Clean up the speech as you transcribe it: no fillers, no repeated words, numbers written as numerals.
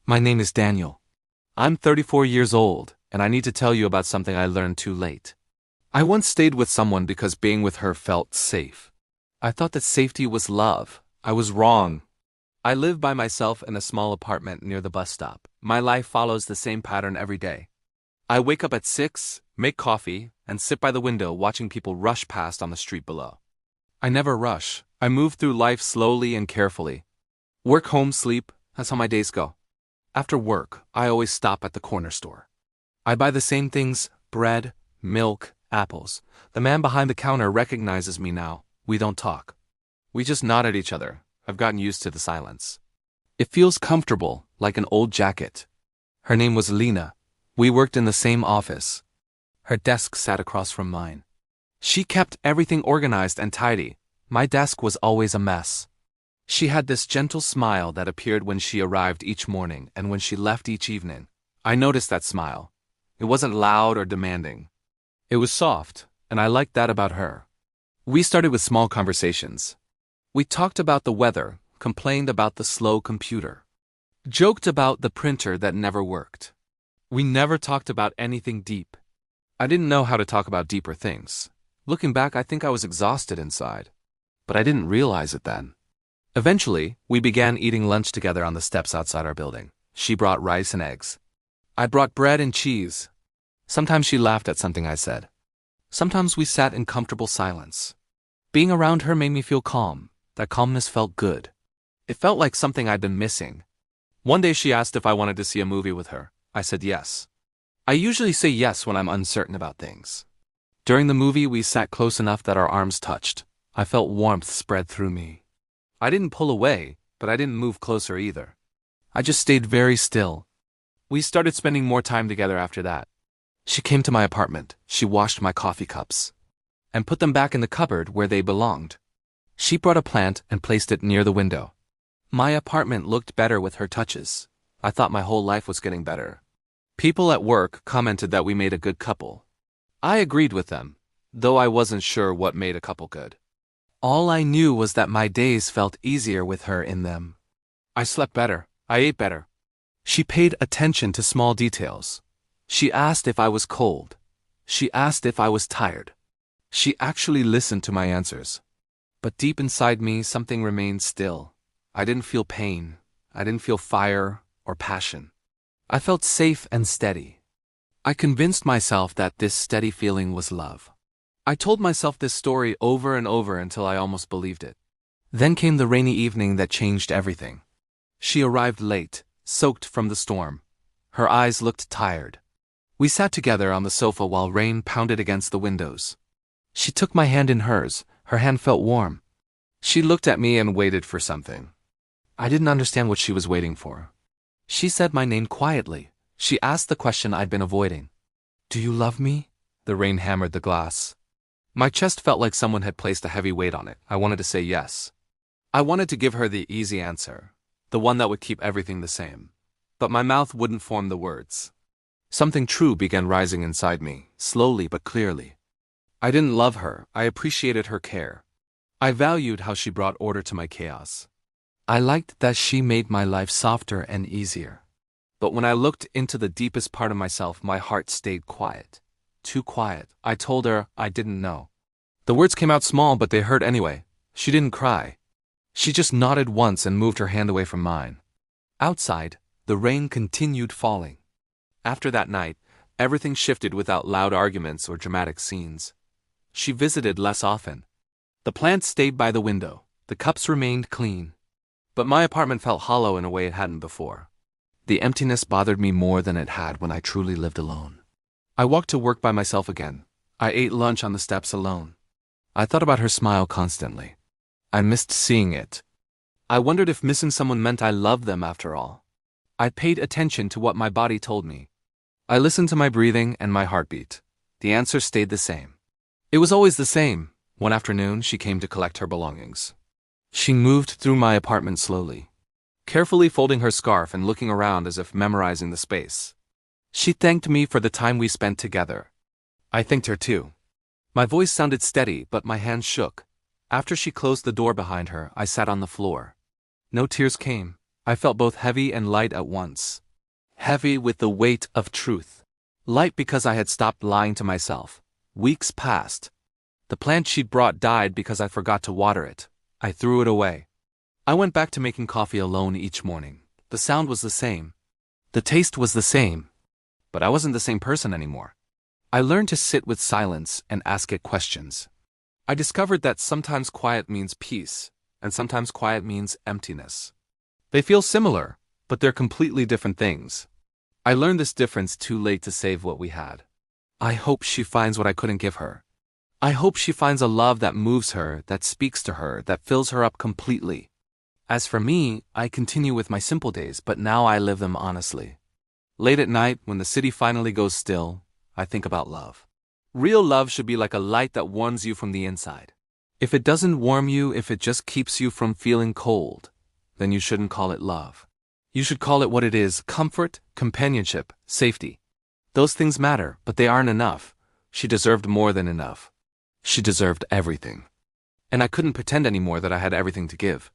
My name is Daniel. I'm 34 years old, and I need to tell you about something I learned too late. I once stayed with someone because being with her felt safe. I thought that safety was love. I was wrong. I live by myself in a small apartment near the bus stop. My life follows the same pattern every day. I wake up at 6, make coffee, and sit by the window watching people rush past on the street below. I never rush. I move through life slowly and carefully. Work, home, sleep, that's how my days go. After work, I always stop at the corner store. I buy the same things: bread, milk, apples. The man behind the counter recognizes me now. We don't talk. We just nod at each other. I've gotten used to the silence. It feels comfortable, like an old jacket. Her name was Lena. We worked in the same office. Her desk sat across from mine. She kept everything organized and tidy. My desk was always a mess. She had this gentle smile that appeared when she arrived each morning and when she left each evening. I noticed that smile. It wasn't loud or demanding. It was soft, and I liked that about her. We started with small conversations. We talked about the weather, complained about the slow computer, joked about the printer that never worked. We never talked about anything deep. I didn't know how to talk about deeper things. Looking back, I think I was exhausted inside. But I didn't realize it then. Eventually, we began eating lunch together on the steps outside our building. She brought rice and eggs. I brought bread and cheese. Sometimes she laughed at something I said. Sometimes we sat in comfortable silence. Being around her made me feel calm. That calmness felt good. It felt like something I'd been missing. One day she asked if I wanted to see a movie with her. I said yes. I usually say yes when I'm uncertain about things. During the movie, we sat close enough that our arms touched. I felt warmth spread through me. I didn't pull away, but I didn't move closer either. I just stayed very still. We started spending more time together after that. She came to my apartment. She washed my coffee cups and put them back in the cupboard where they belonged. She brought a plant and placed it near the window. My apartment looked better with her touches. I thought my whole life was getting better. People at work commented that we made a good couple. I agreed with them, though I wasn't sure what made a couple good. All I knew was that my days felt easier with her in them. I slept better. I ate better. She paid attention to small details. She asked if I was cold. She asked if I was tired. She actually listened to my answers. But deep inside me, something remained still. I didn't feel pain. I didn't feel fire or passion. I felt safe and steady. I convinced myself that this steady feeling was love. I told myself this story over and over until I almost believed it. Then came the rainy evening that changed everything. She arrived late, soaked from the storm. Her eyes looked tired. We sat together on the sofa while rain pounded against the windows. She took my hand in hers. Her hand felt warm. She looked at me and waited for something. I didn't understand what she was waiting for. She said my name quietly. She asked the question I'd been avoiding. "Do you love me?" The rain hammered the glass. My chest felt like someone had placed a heavy weight on it. I wanted to say yes. I wanted to give her the easy answer, the one that would keep everything the same. But my mouth wouldn't form the words. Something true began rising inside me, slowly but clearly. I didn't love her. I appreciated her care. I valued how she brought order to my chaos. I liked that she made my life softer and easier. But when I looked into the deepest part of myself, my heart stayed quiet. Too quiet. I told her I didn't know. The words came out small, but they hurt anyway. She didn't cry. She just nodded once and moved her hand away from mine. Outside, the rain continued falling. After that night, everything shifted without loud arguments or dramatic scenes. She visited less often. The plants stayed by the window. The cups remained clean. But my apartment felt hollow in a way it hadn't before. The emptiness bothered me more than it had when I truly lived alone. I walked to work by myself again. I ate lunch on the steps alone. I thought about her smile constantly. I missed seeing it. I wondered if missing someone meant I loved them after all. I paid attention to what my body told me. I listened to my breathing and my heartbeat. The answer stayed the same. It was always the same. One afternoon, she came to collect her belongings. She moved through my apartment slowly, carefully folding her scarf and looking around as if memorizing the space. She thanked me for the time we spent together. I thanked her too. My voice sounded steady, but my hands shook. After she closed the door behind her, I sat on the floor. No tears came. I felt both heavy and light at once. Heavy with the weight of truth. Light because I had stopped lying to myself. Weeks passed. The plant she'd brought died because I forgot to water it. I threw it away. I went back to making coffee alone each morning. The sound was the same. The taste was the same. But I wasn't the same person anymore. I learned to sit with silence and ask it questions. I discovered that sometimes quiet means peace, and sometimes quiet means emptiness. They feel similar, but they're completely different things. I learned this difference too late to save what we had. I hope she finds what I couldn't give her. I hope she finds a love that moves her, that speaks to her, that fills her up completely. As for me, I continue with my simple days, but now I live them honestly. Late at night, when the city finally goes still, I think about love. Real love should be like a light that warms you from the inside. If it doesn't warm you, if it just keeps you from feeling cold, then you shouldn't call it love. You should call it what it is: comfort, companionship, safety. Those things matter, but they aren't enough. She deserved more than enough. She deserved everything. And I couldn't pretend anymore that I had everything to give.